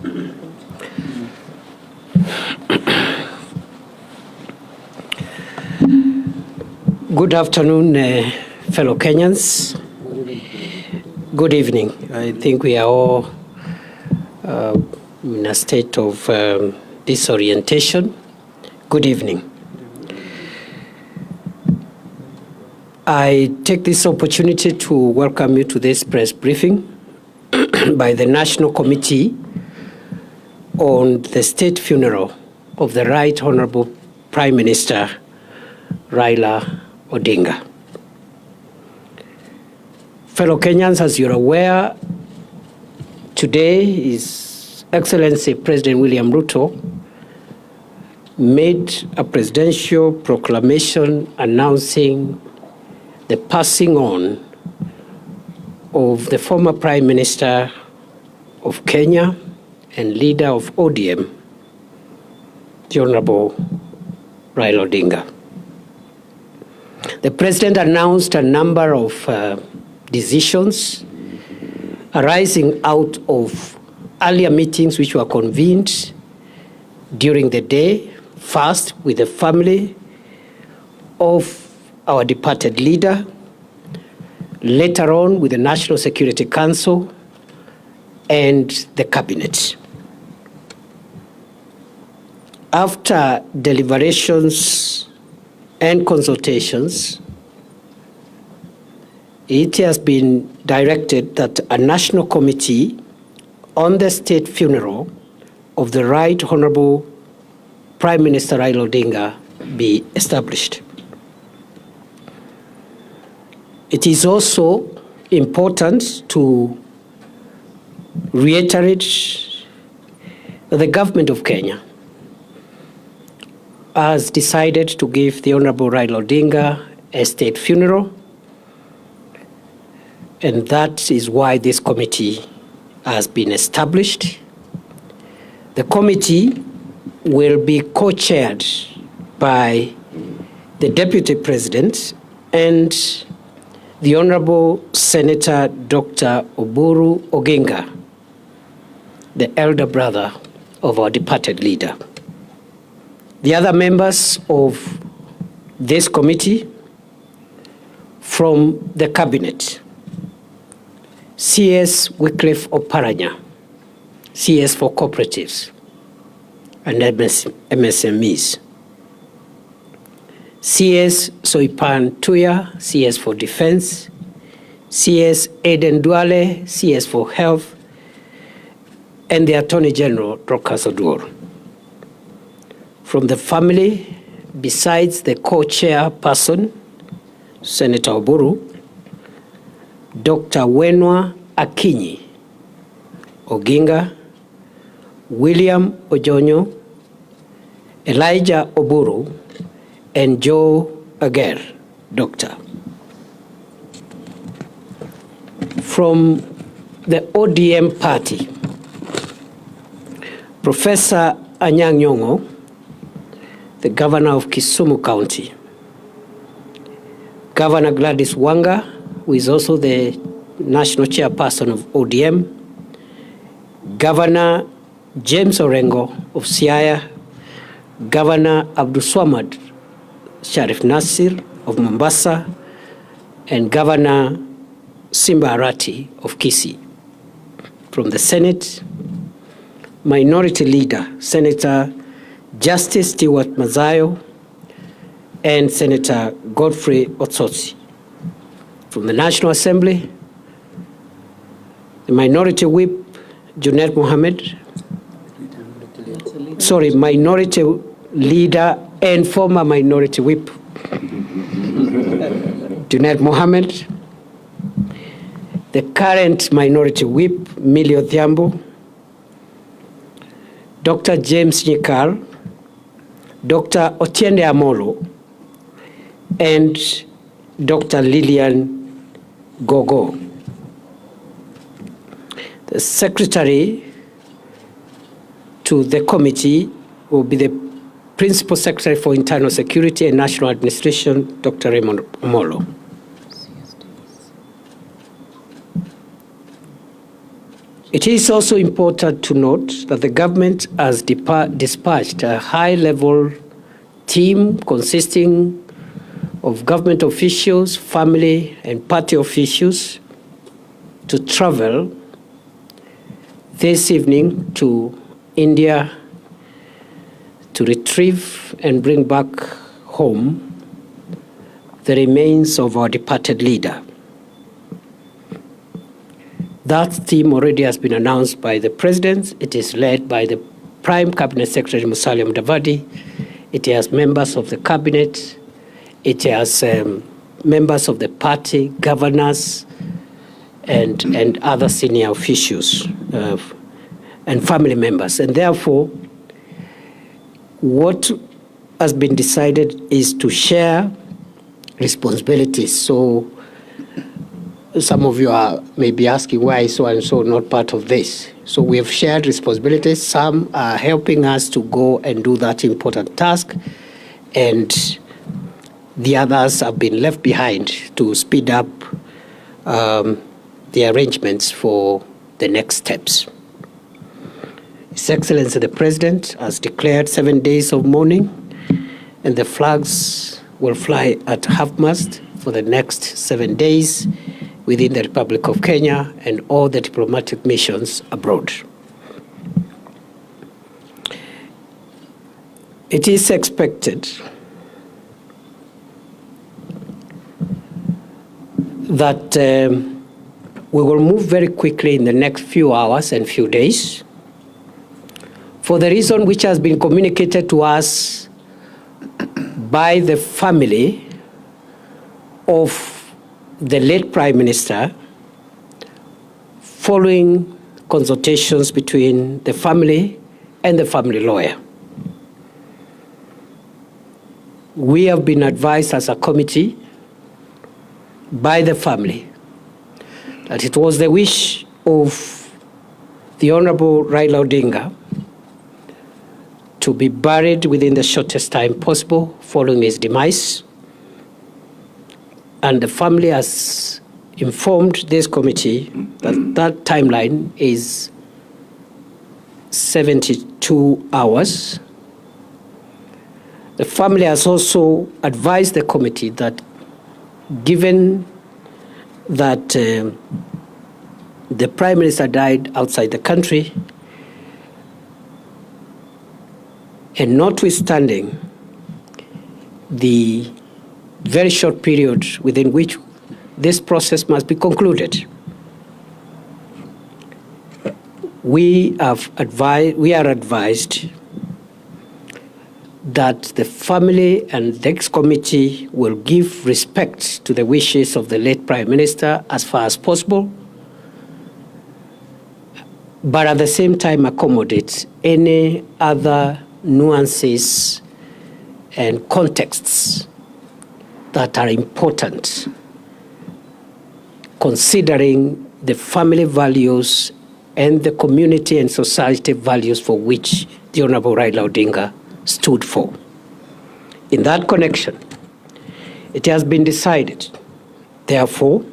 Good afternoon, fellow Kenyans. Good evening. I think we are all in a state of disorientation. Good evening. I take this opportunity to welcome you to this press briefing by the National Committee on the State Funeral of the Right Honorable Prime Minister Raila Odinga. Fellow Kenyans, as you're aware, today His Excellency President William Ruto made a presidential proclamation announcing the passing on of the former Prime Minister of Kenya and leader of ODM, the Honorable Raila Odinga. The President announced a number of decisions arising out of earlier meetings which were convened during the day, first with the family of our departed leader, later on with the National Security Council and the Cabinet. After deliberations and consultations, it has been directed that a national committee on the state funeral of the Right Honorable Prime Minister Raila Odinga be established. It is also important to reiterate that the government of Kenya has decided to give the Honorable Raila Odinga a state funeral, and that is why this committee has been established. The committee will be co-chaired by the Deputy President and the Honorable Senator Dr. Oburu Oginga, the elder brother of our departed leader. The other members of this committee from the Cabinet: CS Wycliffe Oparanya, CS for Cooperatives and MSMEs; CS Soipan Tuya, CS for Defense; CS Eden Duale, CS for Health; and the Attorney General, Dorcas Oduor. From the family, besides the co-chairperson, Senator Oburu, Dr. Wenwa Akinyi Oginga, William Ojonyo, Elijah Oburu, and Joe Ager, Doctor. From the ODM party, Professor Anyang' Nyong'o, the Governor of Kisumu County; Governor Gladys Wanga, who is also the National Chairperson of ODM; Governor James Orengo of Siaya; Governor Abdulswamad Sharif Nasir of Mombasa; and Governor Simba Arati of Kisii. From the Senate, Minority Leader Senator Justice Stewart Mazayo and Senator Godfrey Otsotsi. From the National Assembly, the Minority Whip Junet Mohammed, Minority Leader and former Minority Whip Junet Mohammed, the current Minority Whip Millie Odhiambo, Dr. James Nyikal, Dr. Otiende Amolo, and Dr. Lillian Gogo. The secretary to the committee will be the Principal Secretary for Internal Security and National Administration, Dr. Raymond Amolo. It is also important to note that the government has dispatched a high-level team consisting of government officials, family, and party officials to travel this evening to India to retrieve and bring back home the remains of our departed leader. That team already has been announced by the President. It is led by the Prime Cabinet Secretary Musalia Mudavadi. It has members of the Cabinet. It has members of the party, governors, and other senior officials and family members. And therefore, what has been decided is to share responsibilities. So some of you may be asking why so and so not part of this. So we have shared responsibilities. Some are helping us to go and do that important task, and the others have been left behind to speed up the arrangements for the next steps. His Excellency the President has declared 7 days of mourning, and the flags will fly at half-mast for the next 7 days within the Republic of Kenya and all the diplomatic missions abroad. It is expected that we will move very quickly in the next few hours and few days for the reason which has been communicated to us by the family of the late Prime Minister following consultations between the family and the family lawyer. We have been advised as a committee by the family that it was the wish of the Honorable Raila Odinga to be buried within the shortest time possible following his demise. And the family has informed this committee that that timeline is 72 hours. The family has also advised the committee that given that the Prime Minister died outside the country, and notwithstanding the very short period within which this process must be concluded, we are advised that the family and the ex-committee will give respect to the wishes of the late Prime Minister as far as possible, but at the same time accommodate any other nuances and contexts that are important, considering the family values and the community and society values for which the Honorable Raila Odinga stood for. In that connection, it has been decided, therefore,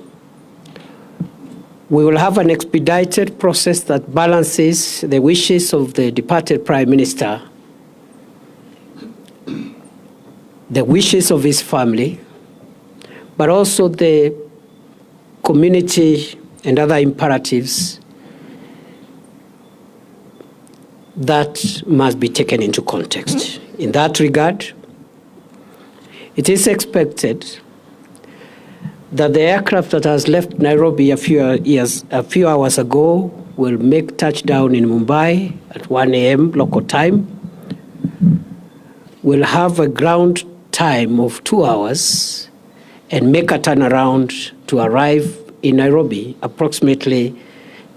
we will have an expedited process that balances the wishes of the departed Prime Minister, the wishes of his family, but also the community and other imperatives that must be taken into context. In that regard, it is expected that the aircraft that has left Nairobi a few hours ago will make touchdown in Mumbai at 1 a.m. local time. Will have a ground time of 2 hours and make a turnaround to arrive in Nairobi approximately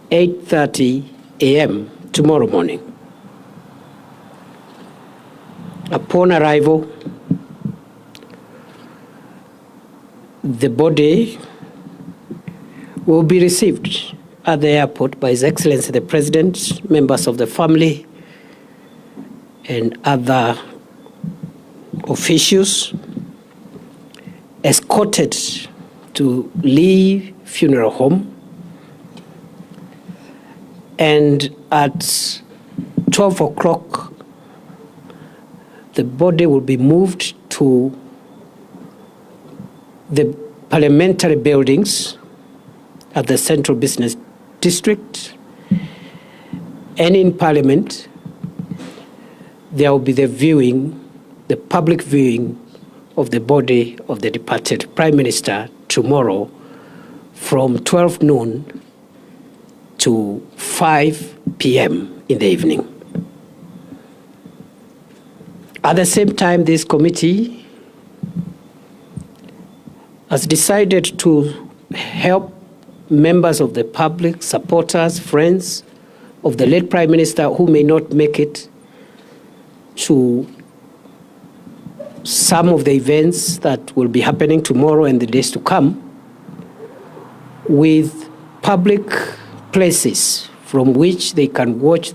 8:30 a.m. tomorrow morning. Upon arrival, the body will be received at the airport by His Excellency the President, members of the family, and other officials, escorted to Lee Funeral Home, And at 12 o'clock, the body will be moved to the parliamentary buildings at the Central Business District. And in Parliament, there will be the public viewing of the body of the departed Prime Minister tomorrow from 12 noon to 5 p.m. in the evening. At the same time, this committee has decided to help members of the public, supporters, friends of the late Prime Minister who may not make it to some of the events that will be happening tomorrow and the days to come, with public places from which they can watch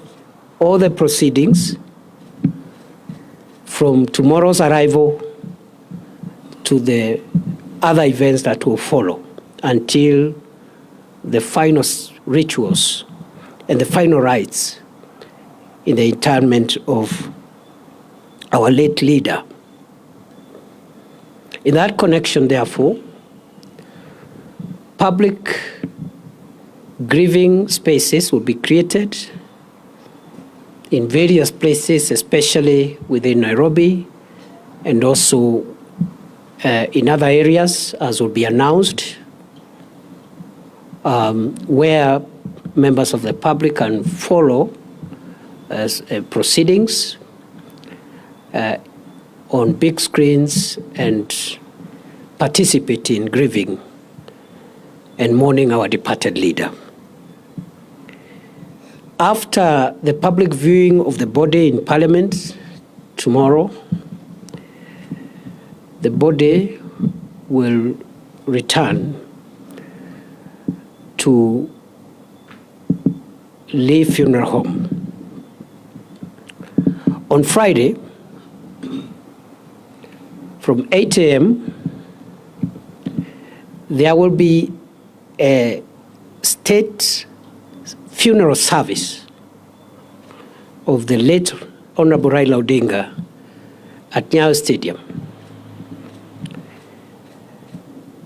all the proceedings from tomorrow's arrival to the other events that will follow until the final rituals and the final rites in the interment of our late leader. In that connection, therefore, public grieving spaces will be created in various places, especially within Nairobi and also in other areas, as will be announced, where members of the public can follow proceedings on big screens and participate in grieving and mourning our departed leader. After the public viewing of the body in Parliament tomorrow, the body will return to Lee Funeral Home. On Friday, from 8 a.m., there will be a state funeral service of the late Honorable Raila Odinga at Nyayo Stadium.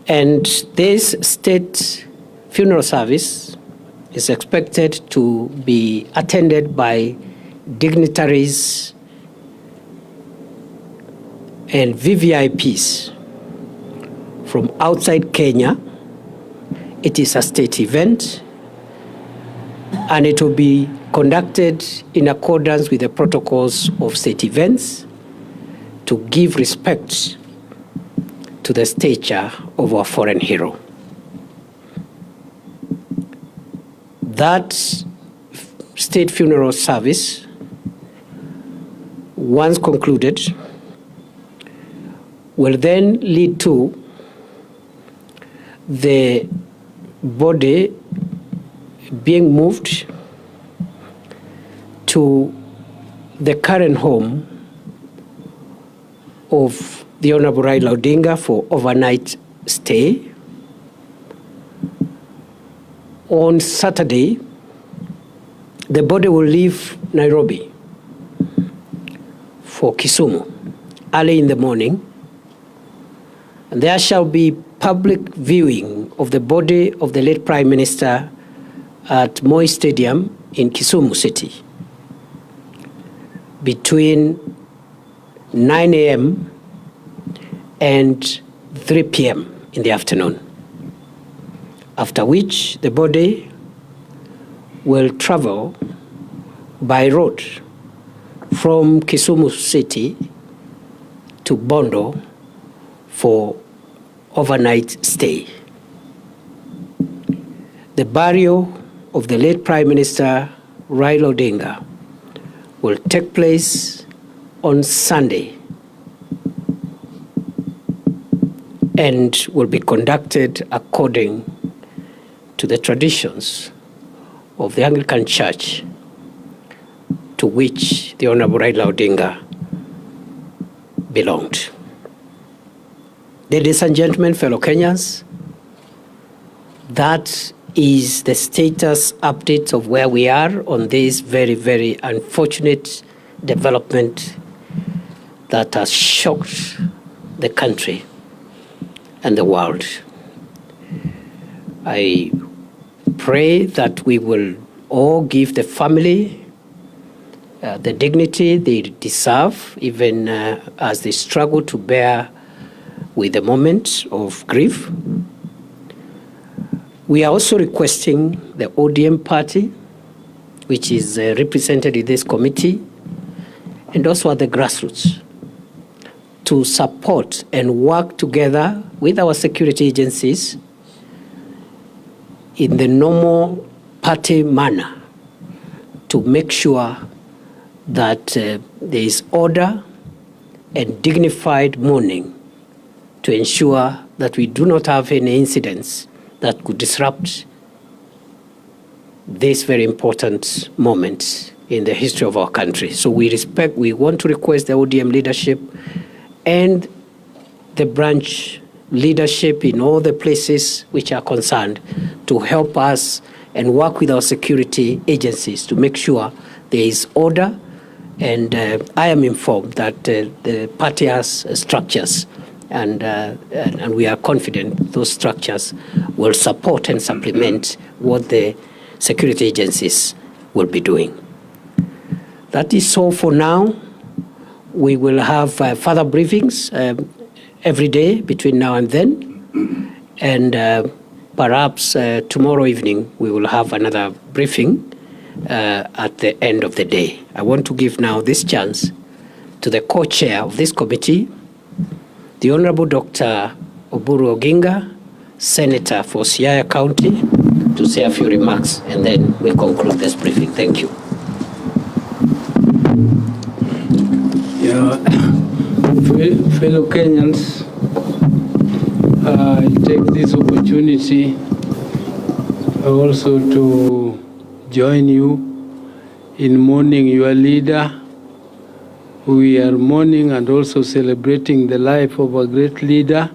And this state funeral service is expected to be attended by dignitaries and VVIPs from outside Kenya. It is a state event, and it will be conducted in accordance with the protocols of state events to give respect to the stature of our foreign hero. That state funeral service, once concluded, will then lead to the body being moved to the current home of the Honorable Raila Odinga for overnight stay. On Saturday, the body will leave Nairobi for Kisumu early in the morning, and there shall be public viewing of the body of the late Prime Minister at Moi Stadium in Kisumu City between 9 a.m. and 3 p.m. in the afternoon, after which the body will travel by road from Kisumu City to Bondo for overnight stay. The burial of the late Prime Minister Raila Odinga will take place on Sunday and will be conducted according to the traditions of the Anglican Church, to which the Honorable Raila Odinga belonged. Ladies and gentlemen, fellow Kenyans, that is the status update of where we are on this very, very unfortunate development that has shocked the country and the world. I pray that we will all give the family the dignity they deserve, even as they struggle to bear with the moment of grief. We are also requesting the ODM party, which is represented in this committee, and also at the grassroots, to support and work together with our security agencies in the normal party manner to make sure that there is order and dignified mourning to ensure that we do not have any incidents that could disrupt this very important moment in the history of our country. So we want to request the ODM leadership and the branch leadership in all the places which are concerned to help us and work with our security agencies to make sure there is order. And I am informed that the party has structures, and we are confident those structures will support and supplement what the security agencies will be doing. That is all for now. We will have further briefings every day between now and then, and perhaps tomorrow evening we will have another briefing at the end of the day. I want to give now this chance to the co-chair of this committee, the Honorable Dr. Oburu Odinga, Senator for Siaya County, to say a few remarks, and then we conclude this briefing. Thank you. Yeah, fellow Kenyans, I take this opportunity also to join you in mourning your leader. We are mourning and also celebrating the life of a great leader.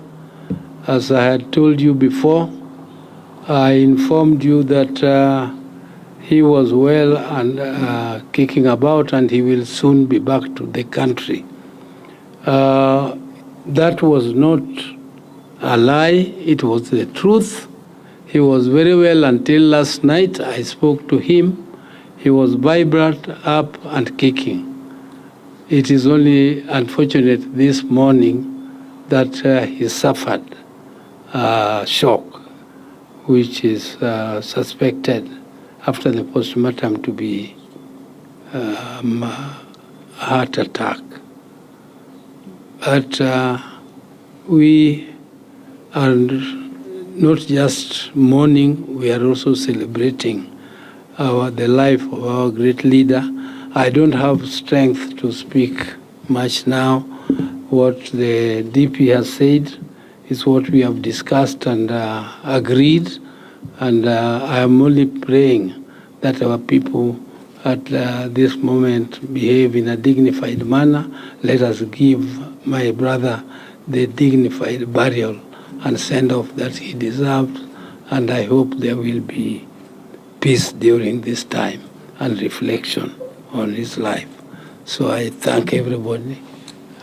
As I had told you before, I informed you that he was well and kicking about, and he will soon be back to the country. That was not a lie, it was the truth. He was very well until last night. I spoke to him. He was vibrant, up and kicking. It is only unfortunate this morning that he suffered shock, which is suspected after the postmortem to be heart attack. But we are not just mourning, we are also celebrating the life of our great leader. I don't have strength to speak much now. What the DP has said is what we have discussed and agreed, and I am only praying that our people at this moment behave in a dignified manner. Let us give my brother the dignified burial and send off that he deserves, and I hope there will be peace during this time and reflection on his life. So I thank everybody.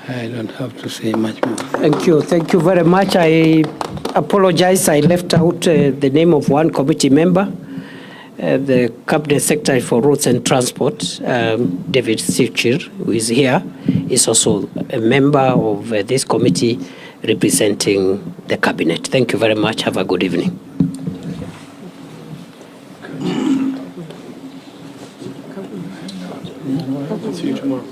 I don't have to say much more. Thank you very much. I apologize, I left out the name of one committee member, the Cabinet Secretary for Roads and Transport, David Sichir, who is here, is also a member of this committee representing the Cabinet. Thank you very much. Have a good evening. See you tomorrow.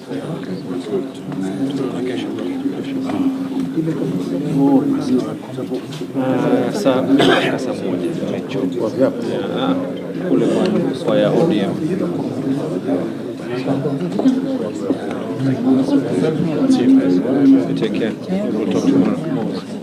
Saa moja tumechoka kule kwa ya ODM. Take care. We'll talk tomorrow.